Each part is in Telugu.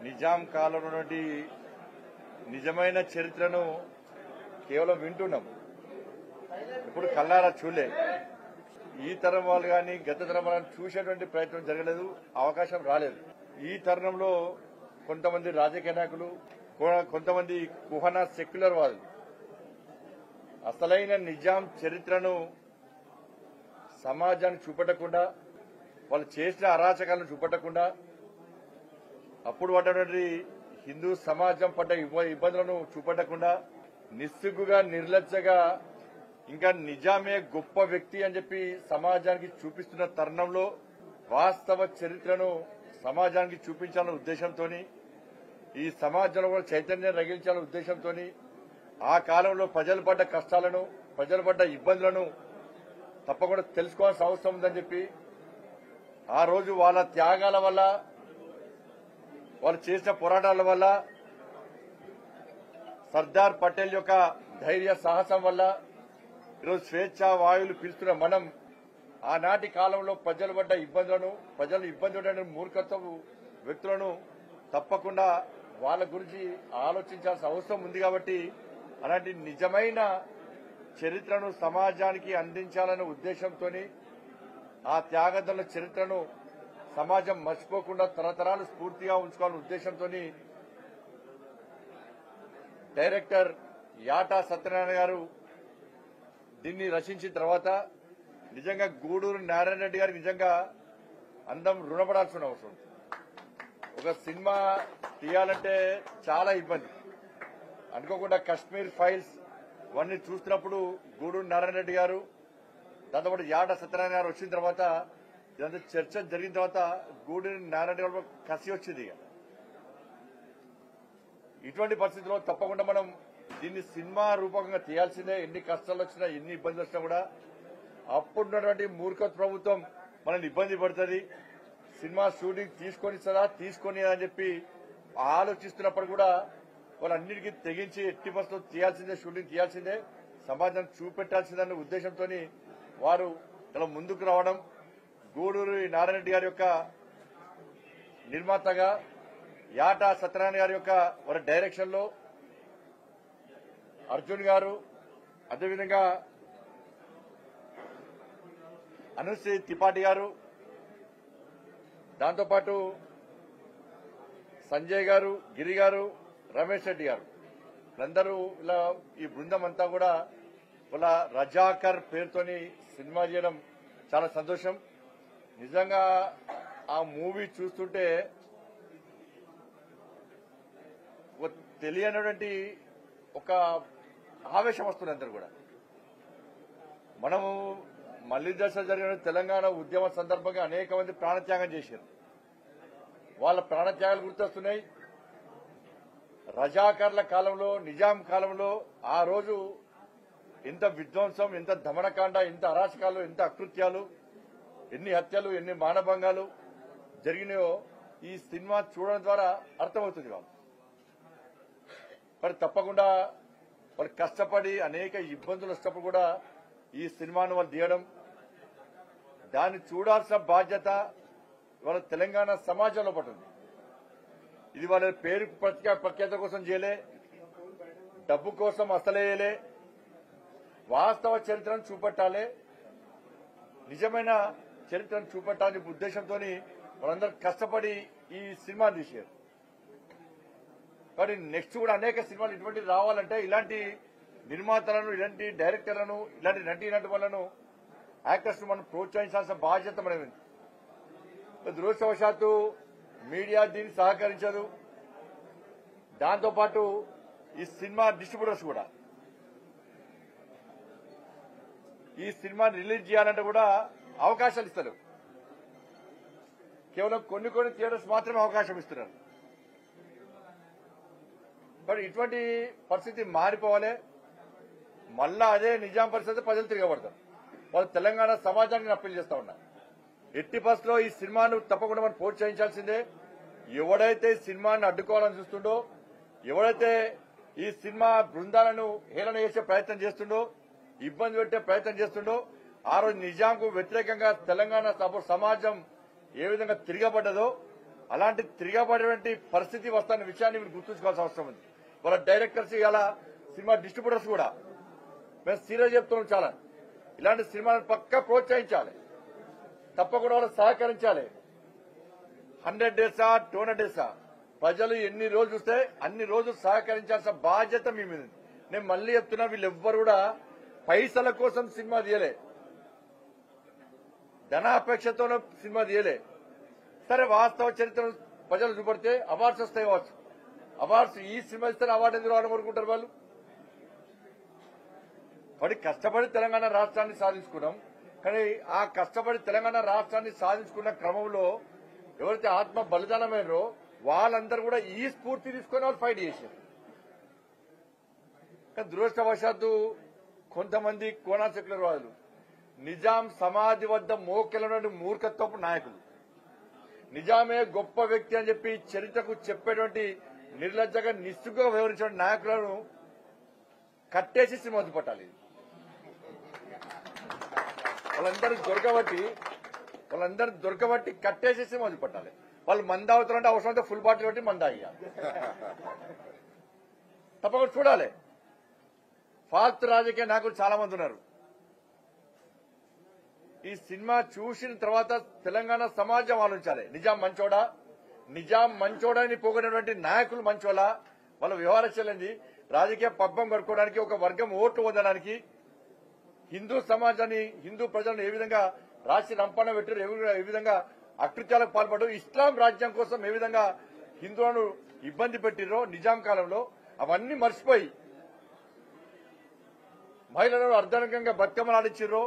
నిజాం కాలంలో నుండి నిజమైన చరిత్రను కేవలం వింటున్నాం. ఇప్పుడు కళ్ళారా చూలే. ఈ తరం వాళ్ళు కానీ గత తరం వాళ్ళని చూసేటువంటి ప్రయత్నం జరగలేదు, అవకాశం రాలేదు. ఈ తరుణంలో కొంతమంది రాజకీయ నాయకులు, కొంతమంది కుహన సెక్యులర్ వాదులు అసలైన నిజాం చరిత్రను సమాజానికి చూపెట్టకుండా, వాళ్ళు చేసిన అరాచకాలను చూపెట్టకుండా, అప్పుడు పడ్డటువంటి హిందూ సమాజం పడ్డ ఇబ్బందులను చూపెట్టకుండా నిస్సిగ్గుగా నిర్లజ్జగా ఇంకా నిజామే గొప్ప వ్యక్తి అని చెప్పి సమాజానికి చూపిస్తున్న తరుణంలో వాస్తవ చరిత్రను సమాజానికి చూపించాలనే ఉద్దేశంతో, ఈ సమాజంలో కూడా చైతన్యం రగిలించాలనే ఉద్దేశంతో, ఆ కాలంలో ప్రజలు పడ్డ కష్టాలను, ప్రజలు పడ్డ ఇబ్బందులను తప్పకుండా తెలుసుకోవాల్సిన అవసరం ఉందని చెప్పి, ఆ రోజు వాళ్ళ త్యాగాల వల్ల, వాళ్ళు చేసిన పోరాటాల వల్ల, సర్దార్ పటేల్ యొక్క ధైర్య సాహసం వల్ల ఈరోజు స్వేచ్ఛా వాయువులు పీల్చుతున్న మనం ఆనాటి కాలంలో ప్రజలు పడ్డ ఇబ్బందులను, ప్రజలు ఇబ్బంది పడిన మూర్ఖత్వపు వ్యక్తులను తప్పకుండా వాళ్ళ గురించి ఆలోచించాల్సిన అవసరం ఉంది. కాబట్టి అలాంటి నిజమైన చరిత్రను సమాజానికి అందించాలనే ఉద్దేశంతో, ఆ త్యాగదల చరిత్రను సమాజం మర్చిపోకుండా తరతరాలు స్ఫూర్తిగా ఉంచుకోవాలనే ఉద్దేశంతో డైరెక్టర్ యాటా సత్యనారాయణ గారు దీన్ని రచించిన తర్వాత నిజంగా గూడూరు నారాయణ రెడ్డి గారికి నిజంగా అందం రుణపడాల్సిన అవసరం. ఒక సినిమా తీయాలంటే చాలా ఇబ్బంది. అనుకోకుండా కాశ్మీర్ ఫైల్స్ ఇవన్నీ చూస్తున్నప్పుడు గూడూరు నారాయణ రెడ్డి గారు, దాంతోపాటు యాట సత్యనారాయణ గారు వచ్చిన తర్వాత, ఇదంతా చర్చ జరిగిన తర్వాత గూడూరు నారాయణ రెడ్డి గారు కసి వచ్చింది. ఇటువంటి పరిస్థితుల్లో తప్పకుండా మనం దీన్ని సినిమా రూపకంగా తీయాల్సిందే. ఎన్ని కష్టాలు వచ్చినా, ఎన్ని ఇబ్బందులు వచ్చినా కూడా అప్పుడున్నటువంటి మూర్ఖ ప్రభుత్వం మనల్ని ఇబ్బంది పడుతుంది. సినిమా షూటింగ్ తీసుకొని అని చెప్పి ఆలోచిస్తున్నప్పుడు కూడా వాళ్ళన్నిటికీ తెగించి ఎట్టి బస్సులో తీయాల్సిందే, షూటింగ్ తీయాల్సిందే, సమాజానికి చూపెట్టాల్సిందన్న ఉద్దేశంతో వారు ఇలా ముందుకు రావడం, గూడూరు నారాయణ రెడ్డి గారి యొక్క నిర్మాతగా, యాటా సత్యనారాయణ గారి యొక్క వారి డైరెక్షన్ లో అర్జున్ గారు, అదేవిధంగా అనుశ్రీ త్రిపాఠి గారు, దాంతోపాటు సంజయ్ గారు, గిరి గారు, రమేష్ రెడ్డి గారు, వీళ్ళందరూ ఇలా ఈ బృందం అంతా కూడా వాళ్ళ రజాకర్ పేరుతోని సినిమా చేయడం చాలా సంతోషం. నిజంగా ఆ మూవీ చూస్తుంటే తెలియనటువంటి ఒక ఆవేశం వస్తుంది అందరు కూడా. మనము మళ్లీ దశ జరిగిన తెలంగాణ ఉద్యమ సందర్భంగా అనేక మంది ప్రాణత్యాగం చేశారు. వాళ్ళ ప్రాణత్యాగాలు గుర్తొస్తున్నాయి. రజాకర్ల కాలంలో, నిజాం కాలంలో ఆ రోజు ఎంత విధ్వంసం, ఎంత దమనకాండ, ఎంత అరాచకాలు, ఎంత అకృత్యాలు, ఎన్ని హత్యలు, ఎన్ని మానభంగాలు జరిగినాయో ఈ సినిమా చూడడం ద్వారా అర్థమవుతుంది. మరి తప్పకుండా వాళ్ళు కష్టపడి అనేక ఇబ్బందులు వచ్చినప్పుడు కూడా ఈ సినిమాను వాళ్ళు తీయడం, దాన్ని చూడాల్సిన బాధ్యత వాళ్ళ తెలంగాణ సమాజంలో పడుతుంది. ఇది వాళ్ళ పేరు ప్రఖ్యాత కోసం చేయలే, డబ్బు కోసం అసలేయలే, వాస్తవ చరిత్రను చూపెట్టాలి, నిజమైన చరిత్రను చూపెట్టాలనే ఉద్దేశంతో వాళ్ళందరూ కష్టపడి ఈ సినిమా తీశారు. కానీ నెక్స్ట్ కూడా అనేక సినిమాలు ఇటువంటి రావాలంటే ఇలాంటి నిర్మాతలను, ఇలాంటి డైరెక్టర్లను, ఇలాంటి నటి వాళ్ళను, యాక్టర్స్ మనం ప్రోత్సహించాల్సిన బాధ్యత మనది. దురదృష్టవశాత్తు మీడియా దీన్ని సహకరించదు. దాంతోపాటు ఈ సినిమా డిస్ట్రిబ్యూటర్స్ కూడా ఈ సినిమాని రిలీజ్ చేయాలంటే కూడా అవకాశాలు ఇస్తారు. కేవలం కొన్ని థియేటర్స్ మాత్రమే అవకాశం ఇస్తున్నారు. మరి ఇటువంటి పరిస్థితి మారిపోవాలి. మళ్ళా అదే నిజాం పరిస్థితి ప్రజలు తిరగబడతారు. వాళ్ళు తెలంగాణ సమాజానికి అప్పీల్ చేస్తా ఉన్నారు. ఎట్టి బస్సులో ఈ సినిమాను తప్పకుండా మనం ప్రోత్సహించాల్సిందే. ఎవడైతే సినిమాను అడ్డుకోవాలని చూస్తుండో, ఎవడైతే ఈ సినిమా బృందాలను హేళన చేసే ప్రయత్నం చేస్తుండో, ఇబ్బంది పెట్టే ప్రయత్నం చేస్తుండో, ఆ రోజు నిజాంకు వ్యతిరేకంగా తెలంగాణ సమాజం ఏ విధంగా తిరగబడ్డదో అలాంటి తిరగబడేటువంటి పరిస్థితి వస్తున్న విషయాన్ని మీరు గుర్తుంచుకోవాల్సిన అవసరం ఉంది. వాళ్ళ డైరెక్టర్స్ ఇలా సినిమా డిస్ట్రిబ్యూటర్స్ కూడా మేము సీరియస్ చెప్తున్నాం. చాలా ఇలాంటి సినిమాలను పక్కా ప్రోత్సహించాలి, తప్పకుండా వాళ్ళు సహకరించాలి. 100 డేసా 200 డేసా ప్రజలు ఎన్ని రోజులు చూస్తే అన్ని రోజులు సహకరించాల్సిన బాధ్యత మీ మీద. నేను మళ్లీ చెప్తున్నా, వీళ్ళెవ్వరు కూడా పైసల కోసం సినిమా తీయలే, ధనాపేక్షతో సినిమా తీయలే. సరే వాస్తవ చరిత్రను ప్రజలు చూపడితే అవార్డ్స్ వస్తాయి కావచ్చు. అవార్డ్స్ ఈ సినిమా ఇస్తే అవార్డు ఎందుకు రావడం కోరుకుంటారు వాళ్ళు? వాడి కష్టపడి తెలంగాణ రాష్ట్రాన్ని సాధించుకున్నాం. కానీ ఆ కష్టపడి తెలంగాణ రాష్ట్రాన్ని సాధించుకున్న క్రమంలో ఎవరైతే ఆత్మ బలిదానమైనరో వాళ్ళందరూ కూడా ఈ స్ఫూర్తి తీసుకుని వాళ్ళు ఫైట్ చేశారు. కానీ దురదృష్టవశాత్తు కొంతమంది కోనా సెక్యులర్ వాదులు నిజాం సమాధి వద్ద మోకెలటువంటి మూర్ఖత్వపు నాయకులు, నిజామే గొప్ప వ్యక్తి అని చెప్పి చరిత్రకు చెప్పేటువంటి నిర్లజ్జగా నిస్సుగా వివరించిన నాయకులను కట్టేసి సినిమా పట్టాలి. వాళ్ళందరూ దొరకబట్టి కట్టేసేసి మొదలు పట్టాలి. వాళ్ళు మంద అవుతారంటే అవసరం ఫుల్ బాటిల్ బట్టి మంద అయ్యాలి. తప్పకుండా చూడాలి. ఫాల్తు రాజకీయ నాయకులు చాలా మంది ఉన్నారు. ఈ సినిమా చూసిన తర్వాత తెలంగాణ సమాజం ఆలోచించాలి. నిజాం మంచోడా అని పోగొట్టినటువంటి నాయకులు మంచోలా, వాళ్ళ వ్యవహారశైలి రాజకీయ పబ్బం కట్టుకోవడానికి, ఒక వర్గం ఓట్లు పొందడానికి, హిందూ సమాజాన్ని హిందూ ప్రజలను ఏ విధంగా రాసి రంపణ పెట్టారు, ఏ విధంగా అకృత్యాలకు పాల్పడ్డారు, ఇస్లాం రాజ్యం కోసం ఏ విధంగా హిందువులను ఇబ్బంది పెట్టిరో నిజాం కాలంలో అవన్నీ మర్చిపోయి మహిళలను అర్ధనకంగా బతుకమ్మలు ఆడించిర్రో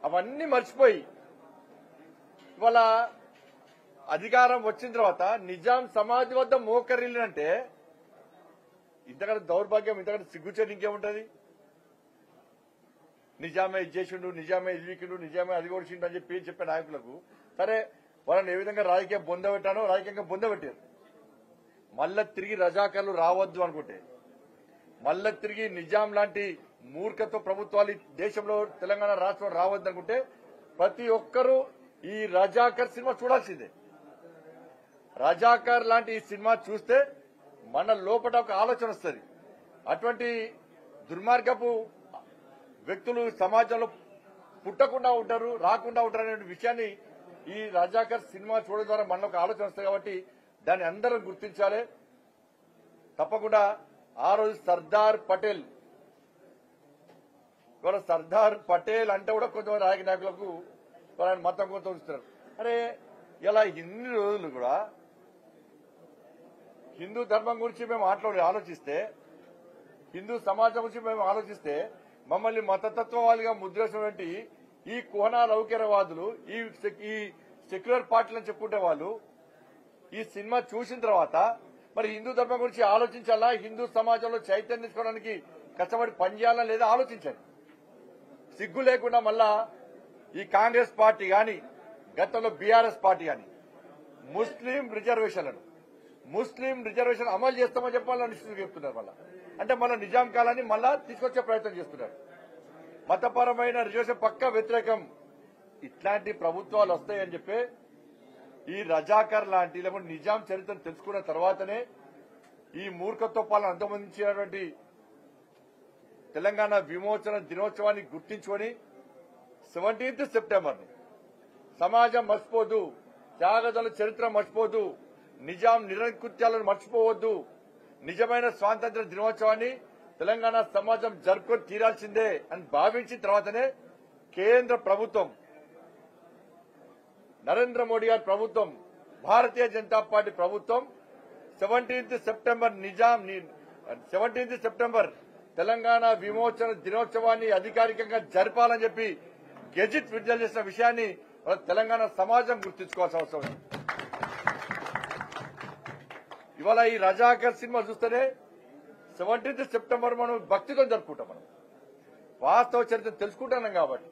అవన్నీ మర్చిపోయి ఇవాళ అధికారం వచ్చిన తర్వాత నిజాం సమాధి వద్ద మోకరిల్లినంటే ఇంతకంటే దౌర్భాగ్యం, ఇంతకంటే సిగ్గుచేటు ఇంకేముంటది? నిజామే ఇది చేసిండు, నిజామే ఇది వీకిండు, నిజామే అది కొడిచిండు అని చెప్పే నాయకులకు సరే వాళ్ళని ఏ విధంగా రాజకీయంగా బొందబెట్టారు. మళ్ళా తిరిగి రజాకర్లు రావద్దు అనుకుంటే, మళ్ళా తిరిగి నిజాం లాంటి మూర్ఖత్వ ప్రభుత్వాలు దేశంలో తెలంగాణ రాష్ట్రంలో రావద్దు అనుకుంటే ప్రతి ఒక్కరూ ఈ రజాకర్ సినిమా చూడాల్సిందే. రజాకర్ లాంటి ఈ సినిమా చూస్తే మన లోపల ఒక ఆలోచన వస్తుంది. అటువంటి దుర్మార్గపు వ్యక్తులు సమాజంలో పుట్టకుండా ఉంటారు, రాకుండా ఉంటారు అనే విషయాన్ని ఈ రజాకర్ సినిమా చూడడం ద్వారా మనలో ఒక ఆలోచన వస్తుంది. కాబట్టి దాన్ని అందరం గుర్తించాలి. తప్పకుండా ఆ రోజు సర్దార్ పటేల్, ఇవాళ సర్దార్ పటేల్ అంటే కూడా కొంతమంది రాజకీయ నాయకులకు ఆయన మతం కొంత ఉంచుతున్నారు. అరే ఇలా ఇన్ని రోజులు కూడా హిందూ ధర్మం గురించి మేము ఆలోచిస్తే, హిందూ సమాజం గురించి మేము ఆలోచిస్తే మమ్మల్ని మతతత్వవాదిగా ముద్రేసినటువంటి ఈ కుహనా లౌకికవాదులు, ఈ సెక్యులర్ పార్టీలను చెప్పుకుంటే వాళ్ళు ఈ సినిమా చూసిన తర్వాత మరి హిందూ ధర్మం గురించి ఆలోచించాలా, హిందూ సమాజంలో చైతన్యం తీసుకోవడానికి కష్టపడి పనిచేయాలా లేదా ఆలోచించండి. సిగ్గు లేకుండా మళ్ళా ఈ కాంగ్రెస్ పార్టీ గాని గతంలో బీఆర్ఎస్ పార్టీ గాని ముస్లిం రిజర్వేషన్ అమలు చేస్తామని చెప్పాలని చెప్తున్నారు. మళ్ళా అంటే మళ్ళీ నిజాం కాలాన్ని మళ్ళా తీసుకొచ్చే ప్రయత్నం చేస్తున్నారు. మతపరమైన రిజర్వేషన్ పక్కా వ్యతిరేకం. ఇట్లాంటి ప్రభుత్వాలు వస్తాయని చెప్పి ఈ రజాకర్ లాంటి లేకపోతే నిజాం చరిత్రను తెలుసుకున్న తర్వాతనే ఈ మూర్ఖత్వ పాలన అంతమందించినటువంటి తెలంగాణ విమోచన దినోత్సవాన్ని గుర్తించుకొని 17th సెప్టెంబర్ని సమాజం మర్చిపోదు, త్యాగదల చరిత్ర మర్చిపోదు, నిజాం నిరంకుత్యాలను మర్చిపోవద్దు, నిజమైన స్వాతంత్ర్య దినోత్సవాన్ని తెలంగాణ సమాజం జరుపుకొని తీరాల్సిందే అని భావించిన తర్వాతనే కేంద్ర ప్రభుత్వం, నరేంద్ర మోడీ గారి ప్రభుత్వం, భారతీయ జనతా పార్టీ ప్రభుత్వం 17th సెప్టెంబర్ తెలంగాణ విమోచన దినోత్సవాన్ని అధికారికంగా జరపాలని చెప్పి గెజిట్ విడుదల చేసిన విషయాన్ని తెలంగాణ సమాజం గుర్తుంచుకోవాల్సిన అవసరం ఉంది. ఇవాళ ఈ రజాకర్ సినిమా చూస్తేనే 17th సెప్టెంబర్ మనం భక్తితో జరుపుకుంటాం. మనం వాస్తవ చరిత్ర తెలుసుకుంటున్నాం కాబట్టి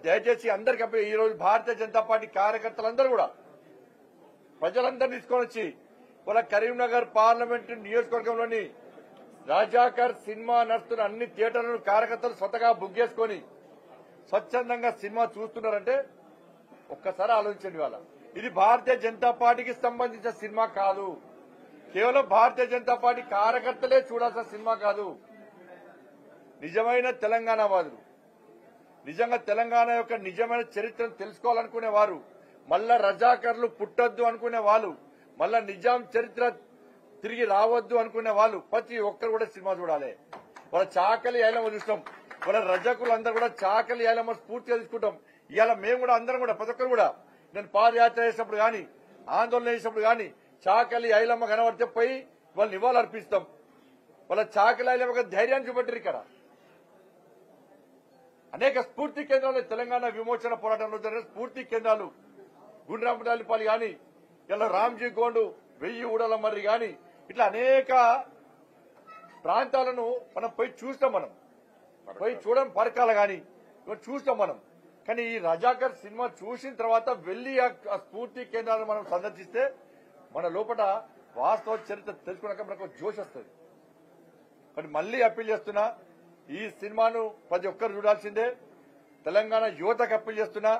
దయచేసి అందరికీ ఈ రోజు భారతీయ జనతా పార్టీ కార్యకర్తలందరూ కూడా ప్రజలందరినీ తీసుకొని వచ్చి వాళ్ళ కరీంనగర్ పార్లమెంటు నియోజకవర్గంలోని రజాకర్ సినిమా నడుస్తున్న అన్ని థియేటర్లను కార్యకర్తలు స్వతగా బుక్ చేసుకుని స్వచ్ఛందంగా సినిమా చూస్తున్నారంటే ఒక్కసారి ఆలోచించండి. వాళ్ళ ఇది భారతీయ జనతా పార్టీకి సంబంధించిన సినిమా కాదు. కేవలం భారతీయ జనతా పార్టీ కార్యకర్తలే చూడాల్సిన సినిమా కాదు. నిజమైన తెలంగాణ వాదులు, నిజంగా తెలంగాణ యొక్క నిజమైన చరిత్రను తెలుసుకోవాలనుకునే వారు, మళ్ళా రజాకర్లు పుట్టొద్దు అనుకునే వాళ్ళు, మళ్ళా నిజాం చరిత్ర తిరిగి రావద్దు అనుకునే వాళ్ళు ప్రతి ఒక్కరు కూడా సినిమా చూడాలి. వాళ్ళ చాకలి ఐలమ్మ చూస్తాం, వాళ్ళ రజకులు అందరూ కూడా చాకలి ఐలమ్మ స్ఫూర్తిగా తీసుకుంటాం. ఇవాళ మేము కూడా అందరం కూడా ప్రతి ఒక్కరు కూడా, నేను పాదయాత్ర చేసినప్పుడు గాని ఆందోళన చేసినప్పుడు గాని చాకలి ఐలమ్మ కనబడితే పోయి వాళ్ళు నివాళులు అర్పిస్తాం. వాళ్ళ చాకలి ఐలమ్మ ధైర్యాన్ని చూపెట్టారు. ఇక్కడ అనేక స్ఫూర్తి కేంద్రాలు, తెలంగాణ విమోచన పోరాటంలో జరిగిన స్ఫూర్తి కేంద్రాలు, గుండ్రాంపల్లి గాని, ఇలా రామ్జీ గోండు 1000 ఊడల మర్రి గాని, ఇట్లా అనేక ప్రాంతాలను మనం పోయి చూస్తాం. మనం పోయి చూడడం పరకాల గాని చూస్తాం మనం. కానీ ఈ రజాకర్ సినిమా చూసిన తర్వాత వెళ్లి ఆ స్ఫూర్తి కేంద్రాలను మనం సందర్శిస్తే మన లోపల వాస్తవ చరిత్ర తెలుసుకున్నాక మనకు జోష్ వస్తుంది. కానీ మళ్లీ అప్పీల్ చేస్తున్నా, ఈ సినిమాను ప్రతి ఒక్కరు చూడాల్సిందే. తెలంగాణ యువతకు అప్పీల్ చేస్తున్నా,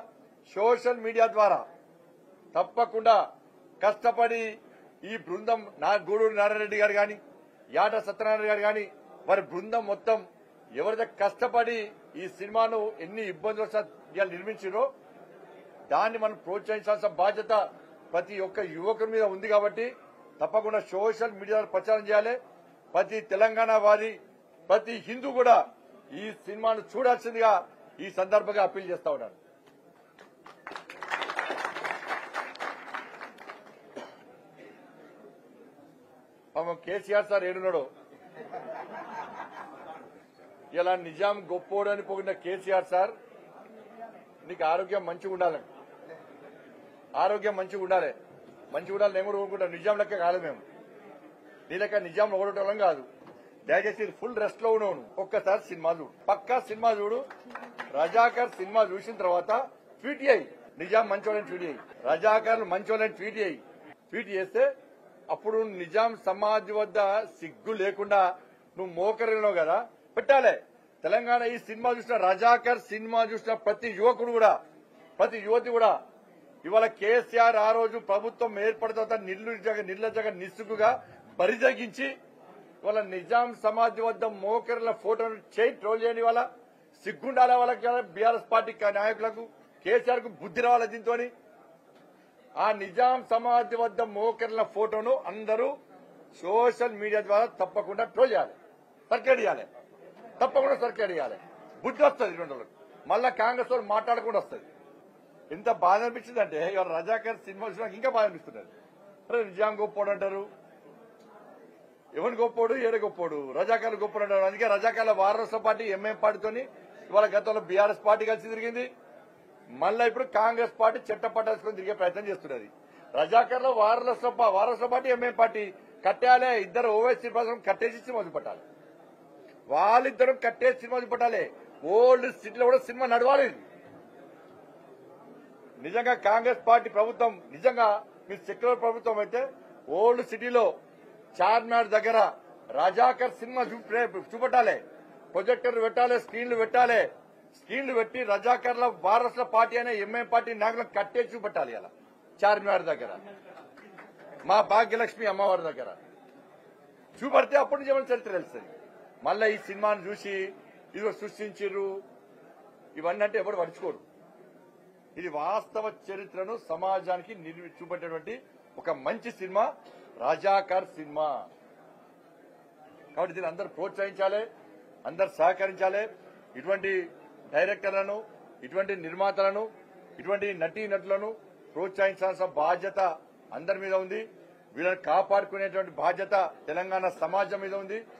సోషల్ మీడియా ద్వారా తప్పకుండా కష్టపడి ఈ బృందం గూడూరు నారాయణరెడ్డి గారు గాని, యాట సత్యనారాయణ గారు గాని, వారి బృందం మొత్తం ఎవరైతే కష్టపడి ఈ సినిమాను ఎన్ని ఇబ్బందులు నిర్మించారో దాన్ని మనం ప్రోత్సహించాల్సిన బాధ్యత ప్రతి ఒక్క యువకుడి మీద ఉంది. కాబట్టి తప్పకుండా సోషల్ మీడియాలో ప్రచారం చేయాలి. ప్రతి తెలంగాణ వారి, ప్రతి హిందూ కూడా ఈ సినిమాను చూడాల్సిందిగా ఈ సందర్భంగా అప్పీల్ చేస్తా ఉన్నాను. కేసీఆర్ సార్ ఏడున్నాడు? ఇలా నిజాం గొప్పోడు అని పోగిన కేసీఆర్ సార్, నీకు ఆరోగ్యం మంచిగా ఉండాలని, ఆరోగ్యం మంచిగా ఉండాలి. నేను కూడా ఊరుకుంటాను. నిజాం లెక్క కాదు మేము, నీ లెక్క నిజాం ఓడటం కాదు. దయచేసి ఫుల్ రెస్ట్ లో ఉన్నావు. ఒక్కసారి సినిమా చూడు, పక్కా సినిమా చూడు. రజాకర్ సినిమా చూసిన తర్వాత ట్వీట్ చేయి, నిజాం మంచోళ్ళని ట్వీట్ చేయి, రజాకర్లు మంచోళ్ళని ట్వీట్ చేయి. ట్వీట్ చేస్తే అప్పుడు నిజాం సమాజ్ వద్ద సిగ్గు లేకుండా నువ్వు మోకరినావు కదా, పెట్టాలి. తెలంగాణ ఈ సినిమా చూసిన, రజాకర్ సినిమా చూసిన ప్రతి యువకుడు కూడా, ప్రతి యువతి కూడా ఇవాళ కేసీఆర్ ఆ రోజు ప్రభుత్వం ఏర్పడిన నిర్లజ్జగా నిస్సుగుగా బరిజగించి వాళ్ళ నిజాం సమాజ్ వద్ద మోకరిల ఫోటోను ట్రోల్ చేయని వాళ్ళ సిగ్గుండాల వాళ్ళకి, బీఆర్ఎస్ పార్టీ నాయకులకు, కేసీఆర్ కు బుద్ధి రావాలి. దీంతో ఆ నిజాం సమాజ్ వద్ద మోకరిల ఫోటోను అందరూ సోషల్ మీడియా ద్వారా తప్పకుండా ట్రోల్ చేయాలి, సర్క్యులేట్ చేయాలి, తప్పకుండా సర్క్యులేట్ చేయాలి. బుద్ధి వస్తుంది 2 రోజులకు. మళ్ళా కాంగ్రెస్ వాళ్ళు మాట్లాడకుండా వస్తుంది. ఎంత బాధ అనిపించింది అంటే, ఇవాళ రజాకర్ సినిమా చూసినాక ఇంకా బాధ అనిపిస్తున్నది. నిజాం గొప్పోడు అంటారు, ఎవరు గొప్పోడు, ఏడు గొప్పోడు, రజాకార్లు గొప్పడు అంటారు. అందుకే రజాకార్ల వారసత్వ పార్టీ ఎంఐఎం పార్టీతోని ఇవాళ గతంలో బీఆర్ఎస్ పార్టీ కలిసి తిరిగింది. మళ్ళా ఇప్పుడు కాంగ్రెస్ పార్టీ చెట్టపట్టేసుకొని తిరిగే ప్రయత్నం చేస్తున్నది. రజాకార్ల వారసత్వ పార్టీ ఎంఐఎం పార్టీ కట్టాలే. ఇద్దరు ఓవైసీ కోసం కట్టేసి సినిమా చూపెట్టాలి, వాళ్ళిద్దరూ కట్టేసి సినిమా చూపెట్టాలి. ఓల్డ్ సిటీలో కూడా సినిమా నడవాలి. నిజంగా కాంగ్రెస్ పార్టీ ప్రభుత్వం, నిజంగా మీ సెక్యులర్ ప్రభుత్వం అయితే ఓల్డ్ సిటీలో చార్మినార్ దగ్గర రజాకర్ సినిమా చూపెట్టాలి, ప్రొజెక్టర్ పెట్టాలి, స్క్రీన్లు పెట్టాలి. స్క్రీన్లు పెట్టి రజాకర్ల వారసుల పార్టీ అనే ఎంఐఎం పార్టీ నాయకులను కట్టేసి చూపెట్టాలి. అలా చార్మినార్ దగ్గర, మా భాగ్యలక్ష్మి అమ్మవారి దగ్గర చూపెడితే అప్పటి నుంచి ఏమైనా చరిత్ర తెలుస్తుంది. మళ్ళా ఈ సినిమాను చూసి ఇదిగో సృష్టించారు ఇవన్నీ అంటే ఎవరు పడుచుకోరు. ఇది వాస్తవ చరిత్రను సమాజానికి చూపెట్టేటువంటి ఒక మంచి సినిమా రజాకర్ సినిమా. కాబట్టి దీన్ని అందరూ ప్రోత్సహించాలి, అందరు సహకరించాలి. ఇటువంటి డైరెక్టర్లను, ఇటువంటి నిర్మాతలను, ఇటువంటి నటీనటులను ప్రోత్సహించాల్సిన బాధ్యత అందరి మీద ఉంది. వీళ్ళని కాపాడుకునేటువంటి బాధ్యత తెలంగాణ సమాజం మీద ఉంది.